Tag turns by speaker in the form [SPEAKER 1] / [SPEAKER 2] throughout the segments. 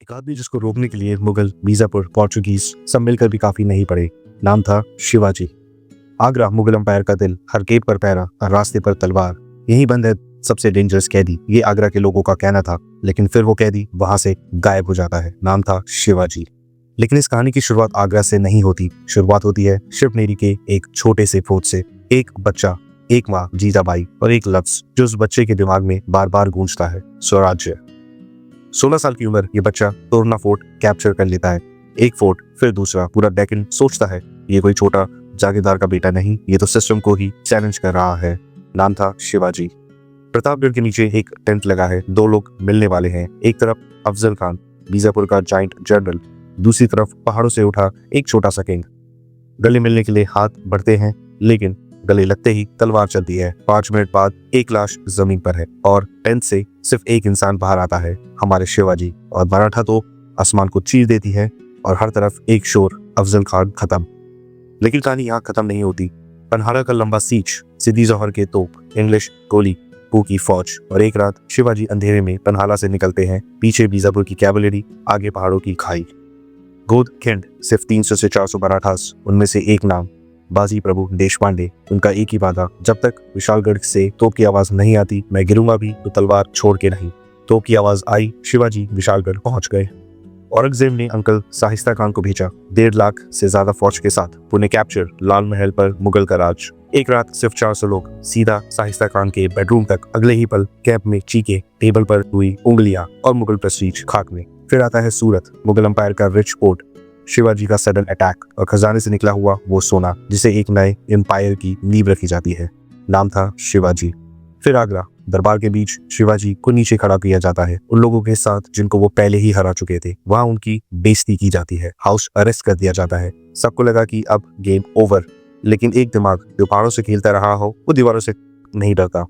[SPEAKER 1] एक आदमी जिसको रोकने के लिए मुगल, बीजापुर, पोर्चुगीज सब मिलकर भी काफी नहीं पड़े। नाम था शिवाजी। आगरा मुगल अंपायर का दिल, हर गेट पर पैरा, हर रास्ते पर तलवार। यही बंद है सबसे डेंजरस कैदी, ये आगरा के लोगों का कहना था। लेकिन फिर वो कैदी वहां से गायब हो जाता है। नाम था शिवाजी। लेकिन इस कहानी की शुरुआत आगरा से नहीं होती। शुरुआत होती है शिवनेरी के एक छोटे से फोर्ट से। एक बच्चा, एक माँ जीजाबाई और एक लफ्ज जो उस बच्चे के दिमाग में बार बार गूंजता है, स्वराज्य। 16 साल की उम्र ये बच्चा तोरना फोर्ट कैप्चर कर लेता है। एक फोर्ट, फिर दूसरा, पूरा डेक्कन। सोचता है ये कोई छोटा जागीरदार का बेटा नहीं, ये तो सिस्टम को ही चैलेंज कर रहा है। नाम था शिवाजी। प्रतापगढ़ के नीचे एक टेंट लगा है। दो लोग मिलने वाले हैं। एक तरफ अफजल खान, बीजापुर का जाइंट जनरल, दूसरी तरफ पहाड़ों से उठा एक छोटा सा किंग। गले मिलने के लिए हाथ बढ़ते हैं, लेकिन गले लगते ही तलवार चलती है। 5 मिनट बाद एक लाश जमीन पर है और टेंट से सिर्फ एक इंसान बाहर आता है, हमारे शिवाजी। और मराठा तो आसमान को चीर देती है और हर तरफ एक शोर, अफजल खान खत्म। लेकिन कहानी यहाँ खत्म नहीं होती। पन्हाड़ा का लंबा सींच, सिद्दी जौहर के तोप, इंग्लिश गोली, पू की फौज और एक रात शिवाजी अंधेरे में पन्हाला से निकलते हैं। पीछे बीजापुर की कैवलरी, आगे पहाड़ों की खाई। गोद खिंड, सिर्फ 300 से 400 मराठास, उनमें से एक नाम बाजी प्रभु देशपांडे। उनका एक ही वादा, जब तक विशालगढ़ से तोप की आवाज नहीं आती, मैं गिरूंगा भी तो तलवार छोड़ के नहीं। तोप की आवाज आई, शिवाजी विशालगढ़ पहुंच गए। औरंगजेब ने अंकल शाहिस्ता खान को भेजा 1.5 लाख से ज्यादा फौज के साथ। पुणे कैप्चर, लाल महल पर मुगल का राज। एक रात सिर्फ 400 लोग, सीधा शाहिस्ता खान के बेडरूम तक। अगले ही पल कैंप में चीखे, टेबल पर हुई उंगलियां और मुगल प्रेस्टीज खाक में। फिर आता है सूरत, मुगल अंपायर का रिच पोर्ट। शिवाजी का सडन अटैक और खजाने से निकला हुआ वो सोना जिसे एक नए एम्पायर की नींव रखी जाती है। नाम था शिवाजी। फिर आगरा, दरबार के बीच शिवाजी को नीचे खड़ा किया जाता है उन लोगों के साथ जिनको वो पहले ही हरा चुके थे। वहां उनकी बेइज्जती की जाती है, हाउस अरेस्ट कर दिया जाता है। सबको लगा कि अब गेम ओवर, लेकिन एक दिमाग जो पहाड़ों से खेलता रहा हो वो दीवारों से नहीं डरता।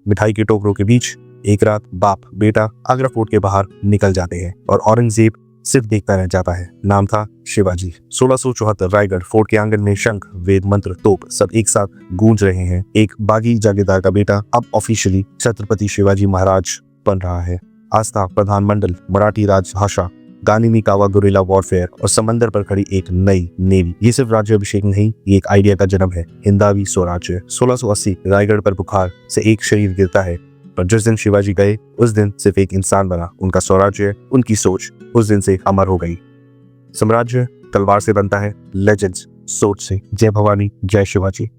[SPEAKER 1] मिठाई के टोकरों के बीच एक रात बाप बेटा आगरा फोर्ट के बाहर निकल जाते हैं और औरंगजेब सिर्फ देखता रह जाता है। नाम था शिवाजी। 1674 रायगढ़ फोर्ट के आंगन में शंख, वेद मंत्र, तोप सब एक साथ गूंज रहे हैं। एक बागी जागीरदार का बेटा अब ऑफिशियली छत्रपति शिवाजी महाराज बन रहा है। आस्था, प्रधानमंडल, मराठी राजभाषा, गानिमी कावा गुरिल्ला वॉरफेयर और समंदर पर खड़ी एक नई नेवी। ये सिर्फ राज्याभिषेक नहीं, ये एक आइडिया का जन्म है, हिंदवी स्वराज्य। 1680 रायगढ़ पर बुखार से एक शरीर गिरता है, पर जिस दिन शिवाजी गए उस दिन सिर्फ एक इंसान बना। उनका स्वराज्य, उनकी सोच उस दिन से अमर हो गई। साम्राज्य तलवार से बनता है, लेजेंड्स सोच से। जय भवानी, जय शिवाजी।